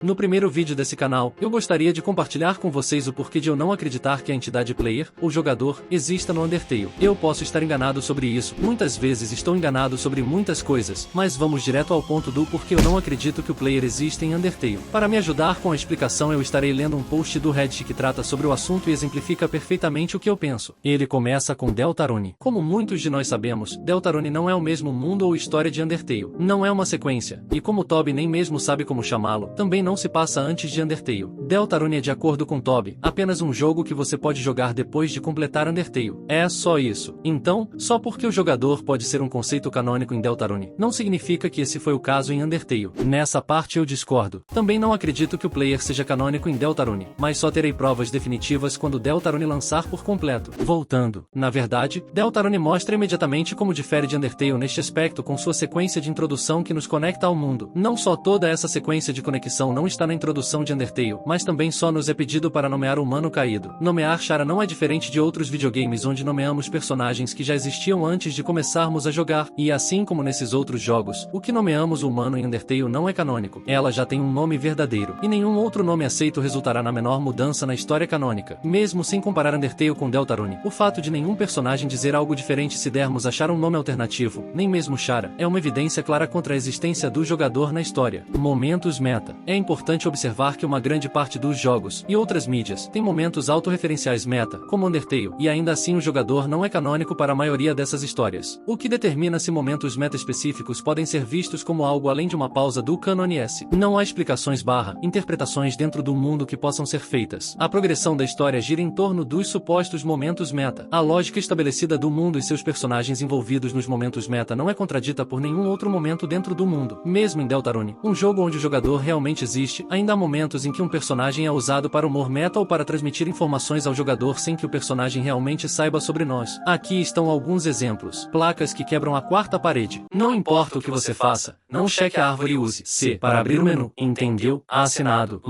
No primeiro vídeo desse canal, eu gostaria de compartilhar com vocês o porquê de eu não acreditar que a entidade player, ou jogador, exista no Undertale. Eu posso estar enganado sobre isso, muitas vezes estou enganado sobre muitas coisas, mas vamos direto ao ponto do porquê eu não acredito que o player existe em Undertale. Para me ajudar com a explicação eu estarei lendo um post do Reddit que trata sobre o assunto e exemplifica perfeitamente o que eu penso. Ele começa com Deltarune. Como muitos de nós sabemos, Deltarune não é o mesmo mundo ou história de Undertale. Não é uma sequência, e como Toby nem mesmo sabe como chamá-lo, também não se passa antes de Undertale. Deltarune é, de acordo com Toby, apenas um jogo que você pode jogar depois de completar Undertale. É só isso. Então, só porque o jogador pode ser um conceito canônico em Deltarune, não significa que esse foi o caso em Undertale. Nessa parte eu discordo. Também não acredito que o player seja canônico em Deltarune, mas só terei provas definitivas quando Deltarune lançar por completo. Voltando. Na verdade, Deltarune mostra imediatamente como difere de Undertale neste aspecto com sua sequência de introdução que nos conecta ao mundo. Não só toda essa sequência de conexão não está na introdução de Undertale, mas também só nos é pedido para nomear o humano caído. Nomear Chara não é diferente de outros videogames onde nomeamos personagens que já existiam antes de começarmos a jogar, e assim como nesses outros jogos, o que nomeamos o humano em Undertale não é canônico. Ela já tem um nome verdadeiro, e nenhum outro nome aceito resultará na menor mudança na história canônica. Mesmo sem comparar Undertale com Deltarune, o fato de nenhum personagem dizer algo diferente se dermos a Chara um nome alternativo, nem mesmo Chara, é uma evidência clara contra a existência do jogador na história. Momentos meta. É importante observar que uma grande parte dos jogos, e outras mídias, tem momentos autorreferenciais meta, como Undertale, e ainda assim o jogador não é canônico para a maioria dessas histórias. O que determina se momentos meta específicos podem ser vistos como algo além de uma pausa do cânone S. Não há explicações interpretações dentro do mundo que possam ser feitas. A progressão da história gira em torno dos supostos momentos meta. A lógica estabelecida do mundo e seus personagens envolvidos nos momentos meta não é contradita por nenhum outro momento dentro do mundo. Mesmo em Deltarune, um jogo onde o jogador realmente existe, ainda há momentos em que um personagem é usado para humor meta ou para transmitir informações ao jogador sem que o personagem realmente saiba sobre nós. Aqui estão alguns exemplos. Placas que quebram a quarta parede. Não importa o que você faça, não cheque a árvore e use C para abrir o menu. Entendeu? Assinado.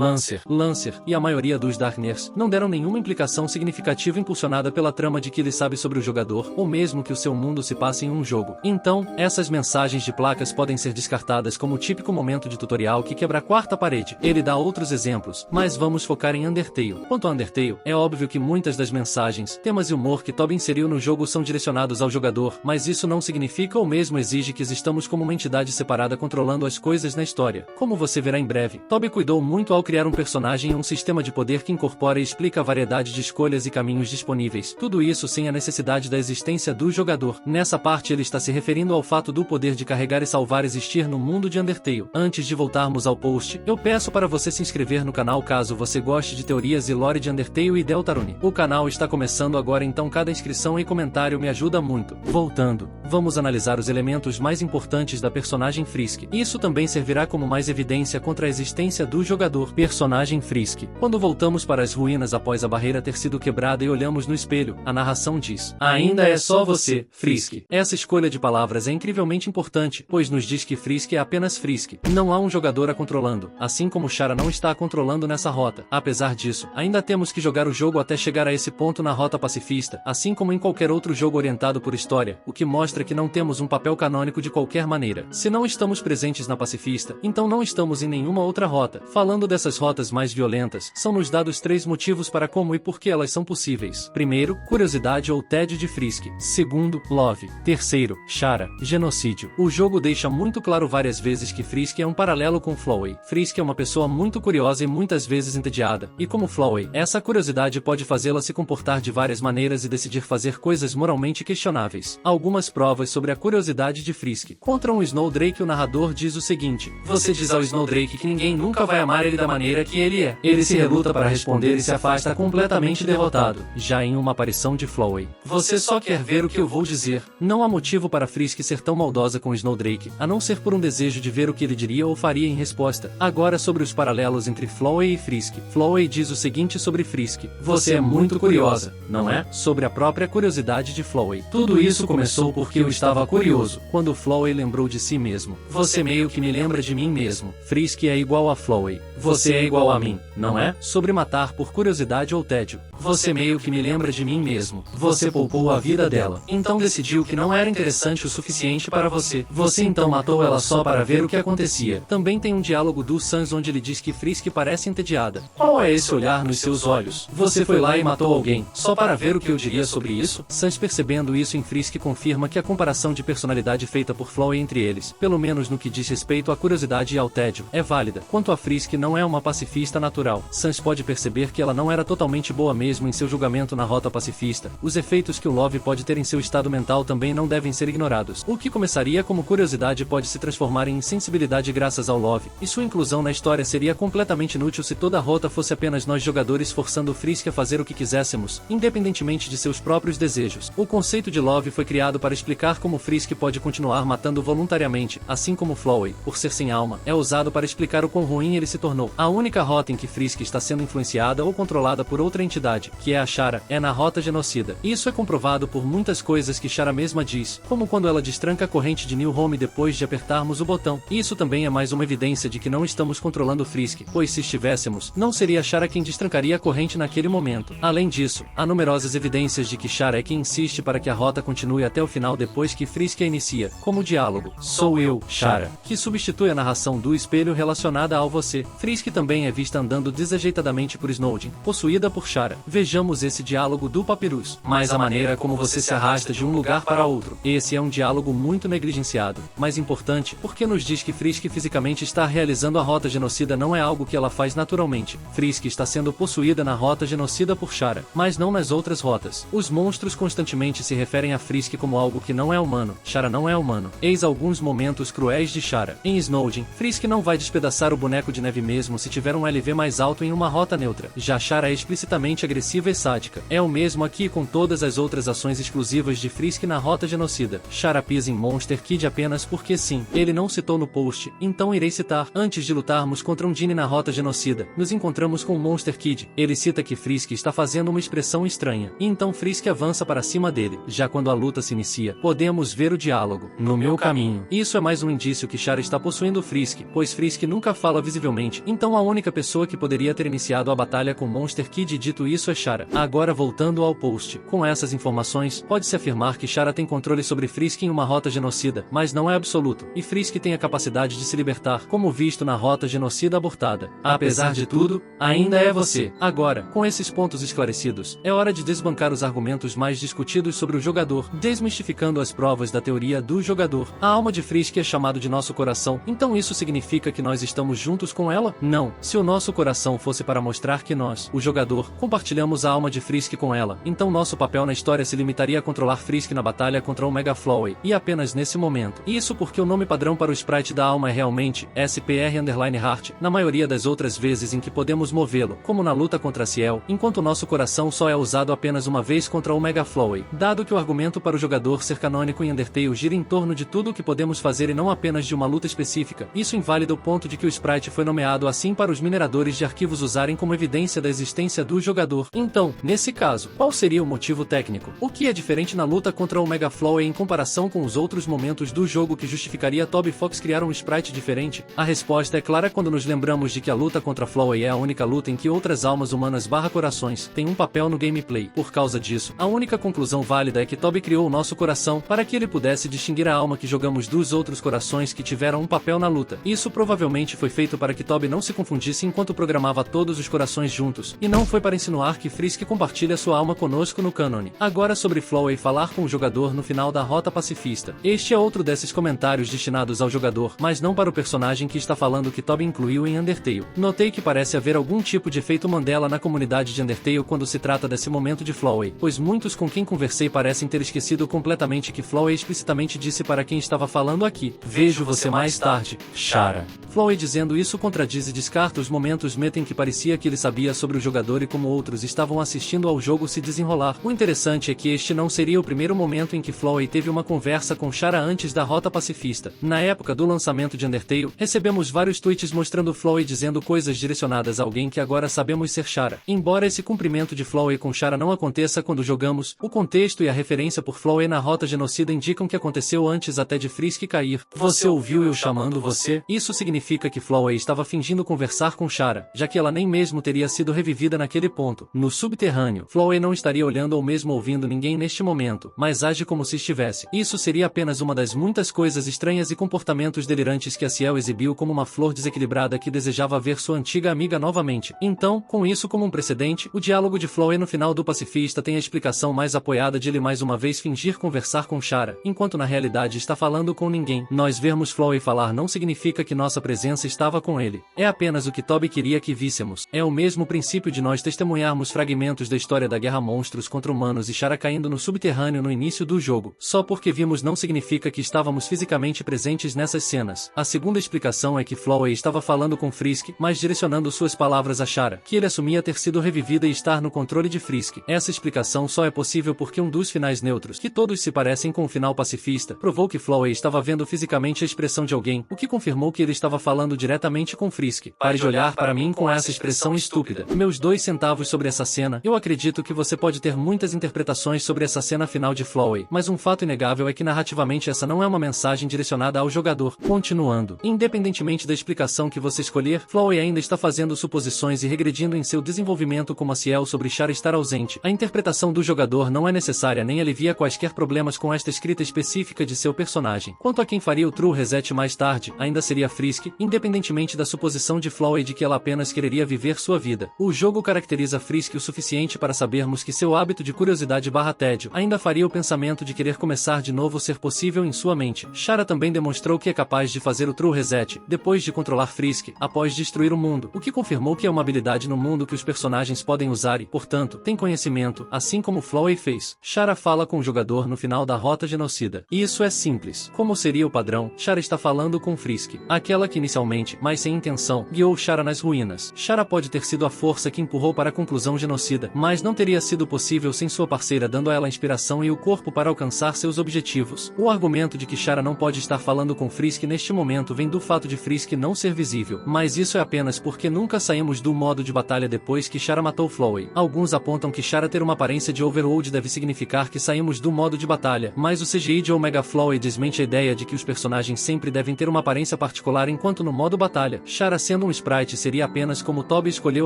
Lancer e a maioria dos Darkners não deram nenhuma implicação significativa impulsionada pela trama de que ele sabe sobre o jogador, ou mesmo que o seu mundo se passe em um jogo. Então, essas mensagens de placas podem ser descartadas como o típico momento de tutorial que quebra a quarta parede. Ele dá outros exemplos, mas vamos focar em Undertale. Quanto a Undertale, é óbvio que muitas das mensagens, temas e humor que Toby inseriu no jogo são direcionados ao jogador, mas isso não significa ou mesmo exige que existamos como uma entidade separada controlando as coisas na história. Como você verá em breve, Toby cuidou muito ao criar um personagem e um sistema de poder que incorpora e explica a variedade de escolhas e caminhos disponíveis. Tudo isso sem a necessidade da existência do jogador. Nessa parte ele está se referindo ao fato do poder de carregar e salvar existir no mundo de Undertale. Antes de voltarmos ao post, eu peço para você se inscrever no canal caso você goste de teorias e lore de Undertale e Deltarune. O canal está começando agora, então cada inscrição e comentário me ajuda muito. Voltando, vamos analisar os elementos mais importantes da personagem Frisk. Isso também servirá como mais evidência contra a existência do jogador. Personagem Frisk. Quando voltamos para as ruínas após a barreira ter sido quebrada e olhamos no espelho, a narração diz: "Ainda é só você, Frisk." Essa escolha de palavras é incrivelmente importante, pois nos diz que Frisk é apenas Frisk. Não há um jogador a controlando, assim como Chara não está a controlando nessa rota. Apesar disso, ainda temos que jogar o jogo até chegar a esse ponto na rota pacifista, assim como em qualquer outro jogo orientado por história, o que mostra que não temos um papel canônico de qualquer maneira. Se não estamos presentes na pacifista, então não estamos em nenhuma outra rota. Falando dessas rotas mais violentas, são nos dados 3 motivos para como e por que elas são possíveis. Primeiro, curiosidade ou tédio de Frisk. Segundo, love. Terceiro, Chara, genocídio. O jogo deixa muito claro várias vezes que Frisk é um paralelo com Flowey. Frisk é uma pessoa muito curiosa e muitas vezes entediada, e como Flowey, essa curiosidade pode fazê-la se comportar de várias maneiras e decidir fazer coisas moralmente questionáveis. Algumas provas sobre a curiosidade de Frisk. Contra um Snowdrake, o narrador diz o seguinte: "Você diz ao Snowdrake que ninguém nunca vai amar ele da maneira que ele é. Ele se reluta para responder e se afasta completamente derrotado." Já em uma aparição de Flowey: "Você só quer ver o que eu vou dizer." Não há motivo para Frisk ser tão maldosa com Snowdrake, a não ser por um desejo de ver o que ele diria ou faria em resposta. Agora sobre os paralelos entre Flowey Flowey e Frisk. Flowey diz o seguinte sobre Frisk: "Você é muito curiosa, não é?" Sobre a própria curiosidade de Flowey. Tudo isso começou porque eu estava curioso, quando Flowey lembrou de si mesmo. "Você meio que me lembra de mim mesmo." Frisk é igual a Flowey. "Você é igual a mim, não é?" Sobre matar por curiosidade ou tédio. "Você meio que me lembra de mim mesmo." Você poupou a vida dela. Então decidiu que não era interessante o suficiente para você. Você então matou ela só para ver o que acontecia. Também tem um diálogo do Sans onde ele diz que Frisk parece entediada. Qual é esse olhar nos seus olhos? Você foi lá e matou alguém, só para ver o que eu diria sobre isso? Sans, percebendo isso em Frisk, confirma que a comparação de personalidade feita por Flowey entre eles, pelo menos no que diz respeito à curiosidade e ao tédio, é válida. Quanto a Frisk, não é uma pacifista natural. Sans pode perceber que ela não era totalmente boa mesmo em seu julgamento na rota pacifista. Os efeitos que o Love pode ter em seu estado mental também não devem ser ignorados. O que começaria como curiosidade pode se transformar em insensibilidade graças ao Love, e sua inclusão na história seria completamente inútil se toda a rota fosse apenas nós jogadores forçando Frisk a fazer o que quiséssemos, independentemente de seus próprios desejos. O conceito de Love foi criado para explicar como Frisk pode continuar matando voluntariamente, assim como Flowey, por ser sem alma, é usado para explicar o quão ruim ele se tornou. A única rota em que Frisk está sendo influenciada ou controlada por outra entidade, que é a Shara, é na rota genocida. Isso é comprovado por muitas coisas que Shara mesma diz, como quando ela destranca a corrente de New Home depois de apertarmos o botão. Isso também é mais uma evidência de que não estamos controlando Frisk, pois se estivéssemos, não seria Shara quem destrancaria a corrente naquele momento. Além disso, há numerosas evidências de que Shara é quem insiste para que a rota continue até o final depois que Frisk a inicia, como o diálogo "Sou eu, Shara", que substitui a narração do espelho relacionada ao você. Frisk também é vista andando desajeitadamente por Snowden, possuída por Shara. Vejamos esse diálogo do Papyrus. Mas a maneira como você se arrasta de um lugar para outro. Esse é um diálogo muito negligenciado, mas importante, porque nos diz que Frisk fisicamente está realizando a rota genocida, não é algo que ela faz naturalmente. Frisk está sendo possuída na rota genocida por Shara, mas não nas outras rotas. Os monstros constantemente se referem a Frisk como algo que não é humano. Shara não é humano. Eis alguns momentos cruéis de Shara. Em Snowden, Frisk não vai despedaçar o boneco de neve mesmo se tiver um LV mais alto em uma rota neutra. Já Shara é explicitamente agressiva e sádica. É o mesmo aqui com todas as outras ações exclusivas de Frisk na rota genocida. Shara pisa em Monster Kid apenas porque sim. Ele não citou no post, então irei citar. Antes de lutarmos contra um Genie na rota genocida, nos encontramos com o Monster Kid. Ele cita que Frisk está fazendo uma expressão estranha, e então Frisk avança para cima dele. Já quando a luta se inicia, podemos ver o diálogo "No meu caminho". Isso é mais um indício que Shara está possuindo Frisk, pois Frisk nunca fala visivelmente, então a única pessoa que poderia ter iniciado a batalha com Monster Kid e dito isso é Shara. Agora voltando ao post. Com essas informações, pode-se afirmar que Shara tem controle sobre Frisk em uma rota genocida, mas não é absoluto, e Frisk tem a capacidade de se libertar, como visto na rota genocida abortada. Apesar de tudo, ainda é você. Agora, com esses pontos esclarecidos, é hora de desbancar os argumentos mais discutidos sobre o jogador, desmistificando as provas da teoria do jogador. A alma de Frisk é chamado de nosso coração, então isso significa que nós estamos juntos com ela? Não. Se o nosso coração fosse para mostrar que nós, o jogador, compartilhamos a alma de Frisk com ela, então nosso papel na história se limitaria a controlar Frisk na batalha contra o Mega Flowey, e apenas nesse momento. Isso porque o nome padrão para o sprite da alma é realmente SPR_Heart, na maioria das outras vezes em que podemos movê-lo, como na luta contra Ciel, enquanto o nosso coração só é usado apenas uma vez contra o Mega Flowey. Dado que o argumento para o jogador ser canônico em Undertale gira em torno de tudo o que podemos fazer e não apenas de uma luta específica, isso invalida o ponto de que o sprite foi nomeado assim para os mineradores de arquivos usarem como evidência da existência do jogador. Então, nesse caso, qual seria o motivo técnico? O que é diferente na luta contra o Mega Flowey em comparação com os outros momentos do jogo que justificaria Toby Fox criar um sprite diferente? A resposta é clara quando nos lembramos de que a luta contra Flowey é a única luta em que outras almas humanas corações têm um papel no gameplay. Por causa disso, a única conclusão válida é que Toby criou o nosso coração para que ele pudesse distinguir a alma que jogamos dos outros corações que tiveram um papel na luta. Isso provavelmente foi feito para que Toby não se confundisse enquanto programava todos os corações juntos, e não foi para insinuar que Frisk compartilha sua alma conosco no cânone. Agora sobre Flowey falar com o jogador no final da rota pacifista. Este é outro desses comentários destinados ao jogador, mas não para o personagem que está falando que Toby incluiu em Undertale. Notei que parece haver algum tipo de efeito Mandela na comunidade de Undertale quando se trata desse momento de Flowey, pois muitos com quem conversei parecem ter esquecido completamente que Flowey explicitamente disse para quem estava falando aqui: "Vejo você mais tarde, Shara". Flowey dizendo isso contradiz e descarta os momentos metem que parecia que ele sabia sobre o jogador e como outros estavam assistindo ao jogo se desenrolar. O interessante é que este não seria o primeiro momento em que Flowey teve uma conversa com Shara antes da rota pacifista. Na época do lançamento de Undertale, recebemos vários tweets mostrando Flowey dizendo coisas direcionadas a alguém que agora sabemos ser Chara. Embora esse cumprimento de Flowey com Chara não aconteça quando jogamos, o contexto e a referência por Flowey na rota genocida indicam que aconteceu antes até de Frisk cair. Você ouviu eu chamando você? Isso significa que Flowey estava fingindo conversar com Chara, já que ela nem mesmo teria sido revivida naquele ponto. No subterrâneo, Flowey não estaria olhando ou mesmo ouvindo ninguém neste momento, mas age como se estivesse. Isso seria apenas uma das muitas coisas estranhas e comportamentos delirantes que a Ciel exibiu como uma flor desequilibrada que desejava ver sua antiga amiga novamente. Então, com isso como um precedente, o diálogo de Flowey no final do Pacifista tem a explicação mais apoiada de ele mais uma vez fingir conversar com Chara, enquanto na realidade está falando com ninguém. Nós vermos Flowey falar não significa que nossa presença estava com ele. É apenas o que Toby queria que víssemos. É o mesmo princípio de nós testemunharmos fragmentos da história da guerra monstros contra humanos e Chara caindo no subterrâneo no início do jogo. Só porque vimos não significa que estávamos fisicamente presentes nessas cenas. A segunda explicação é que Flowey estava falando com Frisk, mas direcionando suas palavras a Chara, que ele assumia ter sido revivida e estar no controle de Frisk. Essa explicação só é possível porque um dos finais neutros, que todos se parecem com o final pacifista, provou que Flowey estava vendo fisicamente a expressão de alguém, o que confirmou que ele estava falando diretamente com Frisk. Pare de olhar para mim com essa expressão estúpida. Meus 2 centavos sobre essa cena. Eu acredito que você pode ter muitas interpretações sobre essa cena final de Flowey, mas um fato inegável é que narrativamente essa não é uma mensagem direcionada ao jogador. Continuando, independentemente da explicação que você escolher, Flowey ainda está fazendo suposições e regredindo em seu desenvolvimento como a Ciel sobre Chara estar ausente. A interpretação do jogador não é necessária nem alivia quaisquer problemas com esta escrita específica de seu personagem. Quanto a quem faria o True Reset mais tarde, ainda seria Frisk, independentemente da suposição de Flowey de que ela apenas quereria viver sua vida. O jogo caracteriza Frisk o suficiente para sabermos que seu hábito de curiosidade/tédio ainda faria o pensamento de querer começar de novo ser possível em sua mente. Chara também demonstrou que é capaz de fazer o True Reset, depois de controlar Frisk, após destruir o mundo, o que confirmou que é uma habilidade no mundo que os personagens podem usar e, portanto, tem conhecimento, assim como Flowey fez. Chara fala com o jogador no final da rota genocida. E isso é simples. Como seria o padrão, Chara está falando com Frisk, aquela que inicialmente, mas sem intenção, guiou Chara nas ruínas. Chara pode ter sido a força que empurrou para a conclusão genocida, mas não teria sido possível sem sua parceira dando a ela a inspiração e o corpo para alcançar seus objetivos. O argumento de que Chara não pode estar falando com Frisk neste momento vem do fato de Frisk não ser visível, mas isso é apenas porque nunca saímos do modo de batalha depois que Chara matou Flowey. Alguns apontam que Chara ter uma aparência de Overworld deve significar que saímos do modo de batalha, mas o CGI de Omega Flowey desmente a ideia de que os personagens sempre devem ter uma aparência particular enquanto no modo batalha, Chara sendo um sprite seria apenas como Toby escolheu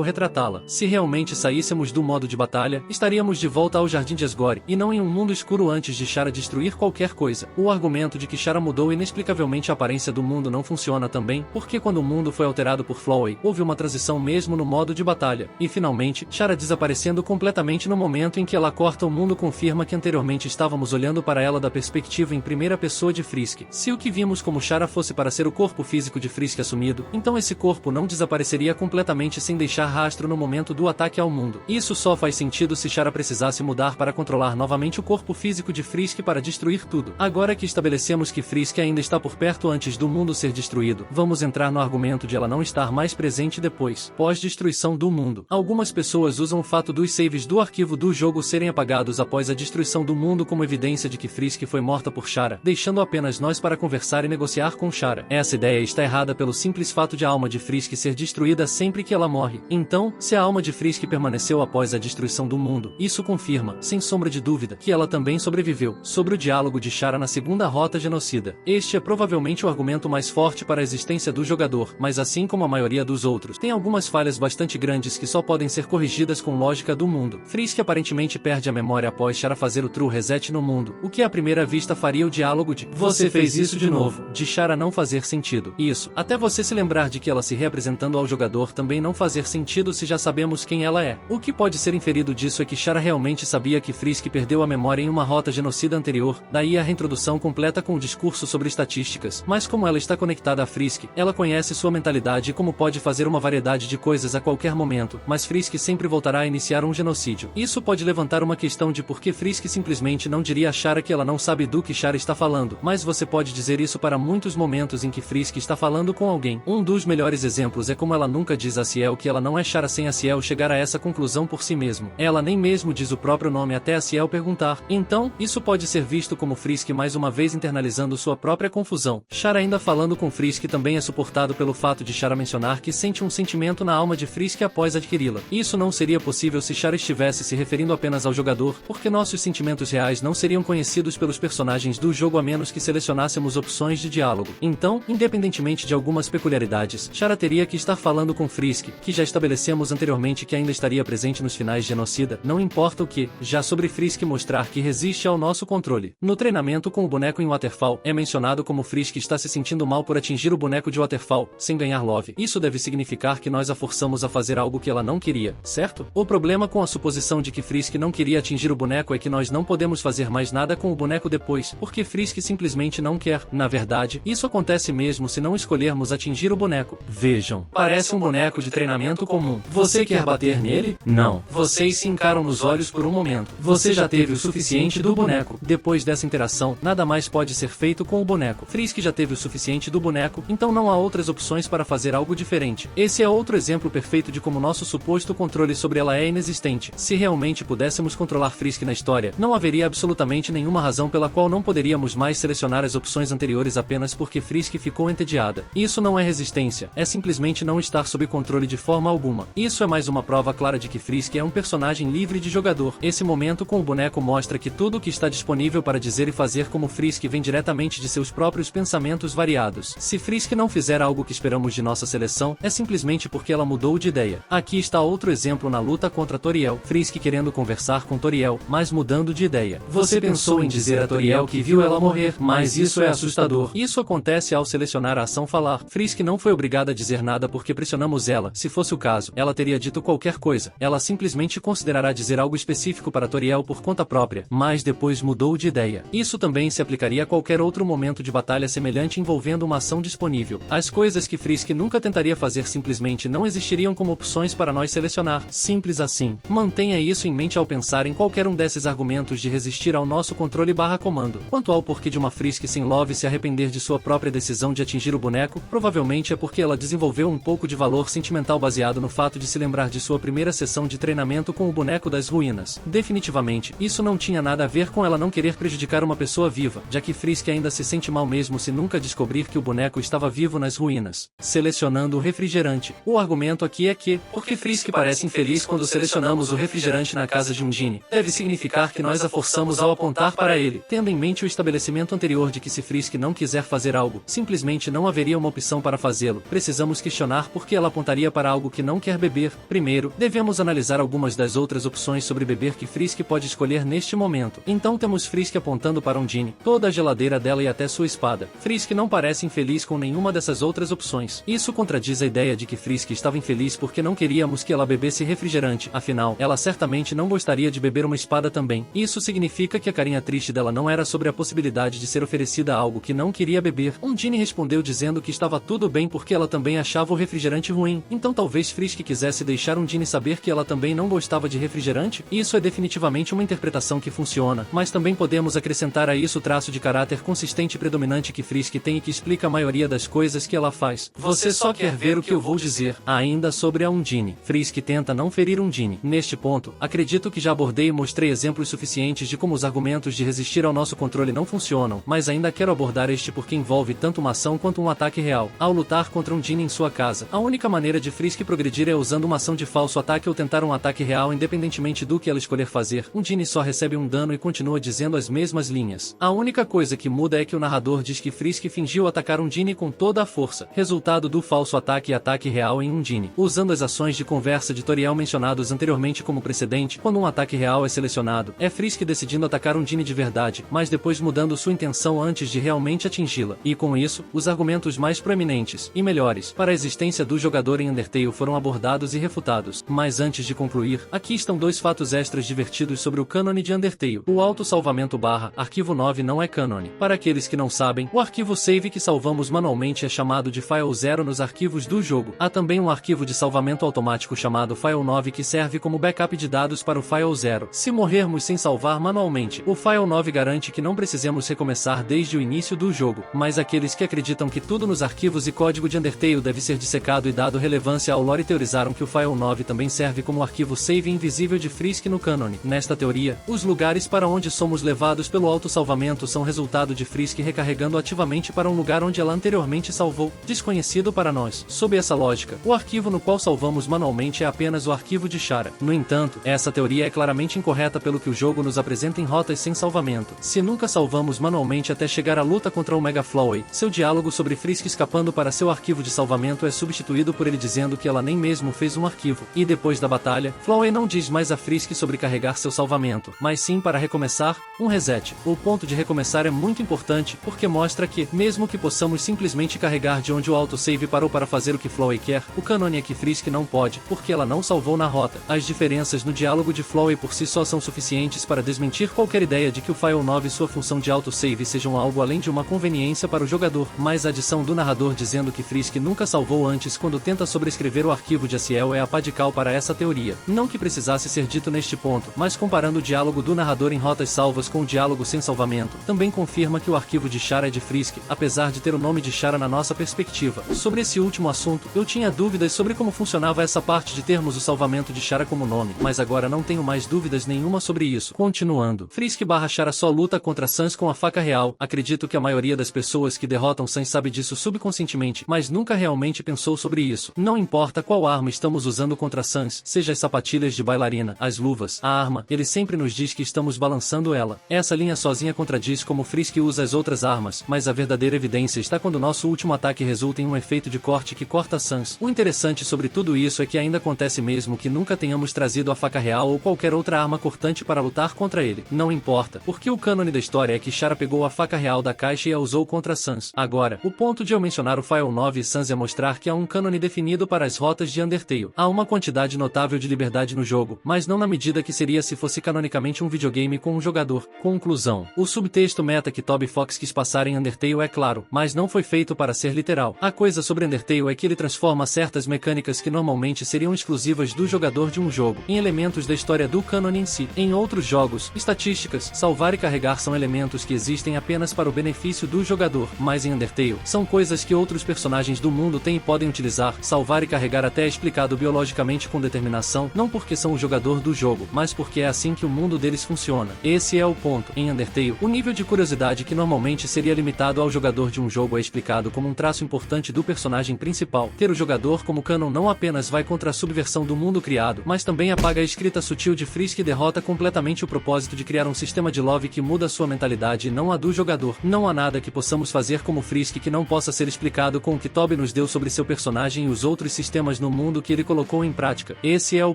retratá-la. Se realmente saíssemos do modo de batalha, estaríamos de volta ao Jardim de Asgore, e não em um mundo escuro antes de Chara destruir qualquer coisa. O argumento de que Chara mudou inexplicavelmente a aparência do mundo não funciona também, porque quando o mundo foi alterado por Flowey, houve uma transição mesmo no modo de batalha. E finalmente, Chara desaparecendo completamente no momento em que ela corta o mundo confirma que anteriormente estávamos olhando para ela da perspectiva em primeira pessoa de Frisk. Se o que vimos como Chara fosse para ser o corpo físico de Frisk assumido, então esse corpo não desapareceria completamente sem deixar rastro no momento do ataque ao mundo. Isso só faz sentido se Chara precisasse mudar para controlar novamente o corpo físico de Frisk para destruir tudo. Agora que estabelecemos que Frisk ainda está por perto antes do mundo ser destruído, vamos entrar no argumento de ela não estar mais presente depois, pós-destruição do mundo. Algumas pessoas usam o fato dos saves do arquivo do jogo serem apagados após a destruição do mundo como evidência de que Frisk foi morta por Chara, deixando apenas nós para conversar e negociar com Chara. Essa ideia está errada pelo simples fato de a alma de Frisk ser destruída sempre que ela morre. Então, se a alma de Frisk permaneceu após a destruição do mundo, isso confirma, sem sombra de dúvida, que ela também sobreviveu. Sobre o diálogo de Chara na segunda rota genocida, este é provavelmente o argumento mais forte para a existência do jogador, mas assim como a maioria dos outros, tem algumas falhas bastante grandes que só podem ser corrigidas com lógica do mundo. Frisk aparentemente perde a memória após Chara fazer o True Reset no mundo, o que à primeira vista faria o diálogo de "Você fez isso de novo" de Chara não fazer sentido. Isso, até você se lembrar de que ela se reapresentando ao jogador também não fazer sentido se já sabemos quem ela é. O que pode ser inferido disso é que Chara realmente sabia que Frisk perdeu a memória em uma rota genocida anterior, daí a reintrodução completa com o discurso sobre estatísticas, mas como ela está conectada a Frisk, ela conhece sua mentalidade e como pode fazer uma variedade de coisas a qualquer momento, mas Frisk sempre voltará a iniciar um genocídio. Isso pode levantar uma questão de por que Frisk simplesmente não diria a Chara que ela não sabe do que Chara está falando, mas você pode dizer isso para muitos momentos em que Frisk está falando com alguém. Um dos melhores exemplos é como ela nunca diz a Ciel que ela não é Chara sem a Ciel chegar a essa conclusão por si mesmo. Ela nem mesmo diz o próprio nome até a Ciel perguntar. Então, isso pode ser visto como Frisk mais uma vez internalizando sua própria confusão. Chara ainda falando com Frisk também é suportado pelo fato de Chara mencionar que sempre sente um sentimento na alma de Frisk após adquiri-la. Isso não seria possível se Char estivesse se referindo apenas ao jogador, porque nossos sentimentos reais não seriam conhecidos pelos personagens do jogo a menos que selecionássemos opções de diálogo. Então, independentemente de algumas peculiaridades, Char teria que estar falando com Frisk, que já estabelecemos anteriormente que ainda estaria presente nos finais de Genocida, não importa o que, já sobre Frisk mostrar que resiste ao nosso controle. No treinamento com o boneco em Waterfall, é mencionado como Frisk está se sentindo mal por atingir o boneco de Waterfall, sem ganhar Love. Isso deve significar que nós a forçamos a fazer algo que ela não queria, certo? O problema com a suposição de que Frisk não queria atingir o boneco é que nós não podemos fazer mais nada com o boneco depois, porque Frisk simplesmente não quer. Na verdade, isso acontece mesmo se não escolhermos atingir o boneco. Vejam, parece um boneco de treinamento comum. Você quer bater nele? Não. Vocês se encaram nos olhos por um momento. Você já teve o suficiente do boneco. Depois dessa interação, nada mais pode ser feito com o boneco. Frisk já teve o suficiente do boneco, então não há outras opções para fazer algo diferente. Esse é outro exemplo perfeito de como nosso suposto controle sobre ela é inexistente. Se realmente pudéssemos controlar Frisk na história, não haveria absolutamente nenhuma razão pela qual não poderíamos mais selecionar as opções anteriores apenas porque Frisk ficou entediada. Isso não é resistência, é simplesmente não estar sob controle de forma alguma. Isso é mais uma prova clara de que Frisk é um personagem livre de jogador. Esse momento com o boneco mostra que tudo o que está disponível para dizer e fazer como Frisk vem diretamente de seus próprios pensamentos variados. Se Frisk não fizer algo que esperamos de nossa seleção, é simplesmente porque ela mudou de ideia. Aqui está outro exemplo na luta contra Toriel. Frisk querendo conversar com Toriel, mas mudando de ideia. Você pensou em dizer a Toriel que viu ela morrer, mas isso é assustador. Isso acontece ao selecionar a ação falar. Frisk não foi obrigada a dizer nada porque pressionamos ela. Se fosse o caso, ela teria dito qualquer coisa. Ela simplesmente considerará dizer algo específico para Toriel por conta própria, mas depois mudou de ideia. Isso também se aplicaria a qualquer outro momento de batalha semelhante envolvendo uma ação disponível. As coisas que Frisk nunca tentaria fazer simplesmente não existiriam como opções para nós selecionar. Simples assim. Mantenha isso em mente ao pensar em qualquer um desses argumentos de resistir ao nosso controle/comando. Quanto ao porquê de uma Frisk sem Love se arrepender de sua própria decisão de atingir o boneco, provavelmente é porque ela desenvolveu um pouco de valor sentimental baseado no fato de se lembrar de sua primeira sessão de treinamento com o boneco das ruínas. Definitivamente, isso não tinha nada a ver com ela não querer prejudicar uma pessoa viva, já que Frisk ainda se sente mal mesmo se nunca descobrir que o boneco estava vivo nas ruínas. Selecionando o refrigerante. O argumento aqui é que, porque Frisk parece infeliz quando selecionamos o refrigerante na casa de um Genie, deve significar que nós a forçamos ao apontar para ele, tendo em mente o estabelecimento anterior de que se Frisk não quiser fazer algo, simplesmente não haveria uma opção para fazê-lo. Precisamos questionar por que ela apontaria para algo que não quer beber. Primeiro, devemos analisar algumas das outras opções sobre beber que Frisk pode escolher neste momento. Então temos Frisk apontando para um Genie, toda a geladeira dela e até sua espada. Frisk não parece infeliz com nenhuma dessas outras opções. Isso contradiz a ideia de que Frisk estava infeliz porque não queríamos que ela bebesse refrigerante, afinal, ela certamente não gostaria de beber uma espada também. Isso significa que a carinha triste dela não era sobre a possibilidade de ser oferecida algo que não queria beber. Um Genie respondeu dizendo que estava tudo bem porque ela também achava o refrigerante ruim. Então talvez Frisk quisesse deixar um Genie saber que ela também não gostava de refrigerante? Isso é definitivamente uma interpretação que funciona, mas também podemos acrescentar a isso o traço de caráter consistente e predominante que Frisk tem e que explica a maioria das coisas que ela faz. Você só quer ver o que eu vou dizer. Ainda sobre a Undine. Frisk tenta não ferir Undine. Neste ponto, acredito que já abordei e mostrei exemplos suficientes de como os argumentos de resistir ao nosso controle não funcionam, mas ainda quero abordar este porque envolve tanto uma ação quanto um ataque real. Ao lutar contra Undine em sua casa, a única maneira de Frisk progredir é usando uma ação de falso ataque ou tentar um ataque real independentemente do que ela escolher fazer. Undine só recebe um dano e continua dizendo as mesmas linhas. A única coisa que muda é que o narrador diz que Frisk fingiu atacar Undine com toda a força. Resultado do falso ataque e ataque real em Undine. Usando as ações de conversa de Toriel mencionados anteriormente como precedente, quando um ataque real é selecionado, é Frisk decidindo atacar Undine de verdade, mas depois mudando sua intenção antes de realmente atingi-la. E com isso, os argumentos mais proeminentes e melhores para a existência do jogador em Undertale foram abordados e refutados. Mas antes de concluir, aqui estão dois fatos extras divertidos sobre o cânone de Undertale. O autossalvamento /arquivo 9 não é cânone. Para aqueles que não sabem, o arquivo save que salvamos manualmente é chamado de File 0 nos arquivos do jogo. Há também um arquivo de salvamento automático chamado File 9 que serve como backup de dados para o File 0. Se morrermos sem salvar manualmente, o File 9 garante que não precisemos recomeçar desde o início do jogo, mas aqueles que acreditam que tudo nos arquivos e código de Undertale deve ser dissecado e dado relevância ao lore teorizaram que o File 9 também serve como arquivo save invisível de Frisk no cânone. Nesta teoria, os lugares para onde somos levados pelo autossalvamento são resultado de Frisk recarregando ativamente para um lugar onde ela anteriormente salvou, desconhecido para nós. Sob essa lógica, o arquivo no qual salvamos manualmente é apenas o arquivo de Chara. No entanto, essa teoria é claramente incorreta pelo que o jogo nos apresenta em rotas sem salvamento. Se nunca salvamos manualmente até chegar à luta contra o Mega Flowey, seu diálogo sobre Frisk escapando para seu arquivo de salvamento é substituído por ele dizendo que ela nem mesmo fez um arquivo. E depois da batalha, Flowey não diz mais a Frisk sobre carregar seu salvamento, mas sim para recomeçar, um reset. O ponto de recomeçar é muito importante, porque mostra que, mesmo que possamos simplesmente carregar de onde o autosave parou para fazer o que Flowey quer, o cânone é que Frisk não pode, porque ela não salvou na rota. As diferenças no diálogo de Flowey por si só são suficientes para desmentir qualquer ideia de que o File 9 e sua função de autosave sejam algo além de uma conveniência para o jogador, mas a adição do narrador dizendo que Frisk nunca salvou antes quando tenta sobrescrever o arquivo de Aciel é a pá de cal para essa teoria. Não que precisasse ser dito neste ponto, mas comparando o diálogo do narrador em rotas salvas com o diálogo sem salvamento, também confirma que o arquivo de Chara é de Frisk, apesar de ter o nome de Chara na nossa perspectiva. Sobre esse último assunto, eu tinha dúvidas sobre como funcionava essa parte de termos o salvamento de Chara como nome, mas agora não tenho mais dúvidas nenhuma sobre isso. Continuando, Frisk/Chara só luta contra Sans com a faca real. Acredito que a maioria das pessoas que derrotam Sans sabe disso subconscientemente, mas nunca realmente pensou sobre isso. Não importa qual arma estamos usando contra Sans, seja as sapatilhas de bailarina, as luvas, a arma, ele sempre nos diz que estamos balançando ela. Essa linha sozinha contradiz como Frisk usa as outras armas, mas a verdadeira evidência está quando nosso último ataque resulta em um efeito de corte que corta Sans. O interessante sobre tudo isso é que ainda acontece mesmo que nunca tenhamos trazido a faca real ou qualquer outra arma cortante para lutar contra ele. Não importa, porque o cânone da história é que Chara pegou a faca real da caixa e a usou contra Sans. Agora, o ponto de eu mencionar o File 9 e Sans é mostrar que há um cânone definido para as rotas de Undertale. Há uma quantidade notável de liberdade no jogo, mas não na medida que seria se fosse canonicamente um videogame com um jogador. Conclusão. O subtexto meta que Toby Fox quis passar em Undertale é claro, mas não foi feito para ser literal. A coisa sobre Undertale é que ele transforma certas mecânicas que normalmente seriam exclusivas do jogador de um jogo, em elementos da história do cânone em si. Em outros jogos, estatísticas, salvar e carregar são elementos que existem apenas para o benefício do jogador, mas em Undertale, são coisas que outros personagens do mundo têm e podem utilizar. Salvar e carregar até é explicado biologicamente com determinação, não porque são o jogador do jogo, mas porque é assim que o mundo deles funciona. Esse é o ponto. Em Undertale, o nível de curiosidade que normalmente seria limitado ao jogador de um jogo é explicado como um traço importante do personagem principal. Ter o jogador como canon não apenas vai contra a subversão do mundo criado, mas também apaga a escrita sutil de Frisk e derrota completamente o propósito de criar um sistema de love que muda sua mentalidade e não a do jogador. Não há nada que possamos fazer como Frisk que não possa ser explicado com o que Toby nos deu sobre seu personagem e os outros sistemas no mundo que ele colocou em prática. Esse é o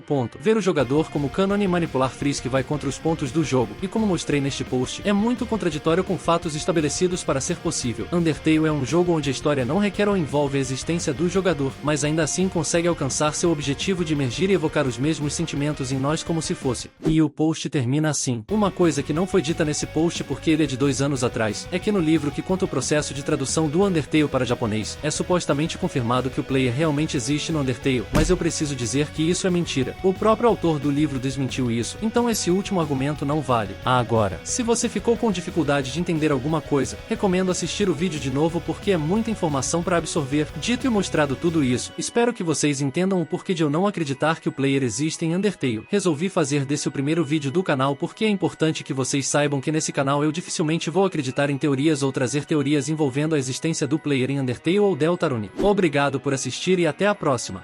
ponto. Ver o jogador como cânone e manipular Frisk vai contra os pontos do jogo, e como mostrei neste post, é muito contraditório com fatos estabelecidos para ser possível. Undertale é um jogo onde a história não requer ou envolve a existência do jogador, mas ainda assim consegue alcançar seu objetivo de emergir e evocar os mesmos sentimentos em nós como se fosse. E o post termina assim. Uma coisa que não foi dita nesse post porque ele é de 2 anos atrás, é que no livro que conta o processo de tradução do Undertale para japonês, é supostamente confirmado que o player realmente existe no Undertale, mas eu preciso dizer que isso é mentira. O próprio autor do livro desmentiu isso, então esse último argumento não vale. Agora, se você ficou com dificuldade de entender alguma coisa, recomendo assistir o vídeo de novo porque é muita informação para absorver. Dito e mostrado tudo isso, espero que vocês entendam o porquê de eu não acreditar que o player existe em Undertale. Resolvi fazer desse o primeiro vídeo do canal porque é importante que vocês saibam que nesse canal eu dificilmente vou acreditar em teorias ou trazer teorias envolvendo a existência do player em Undertale ou Deltarune. Obrigado por assistir e até a próxima.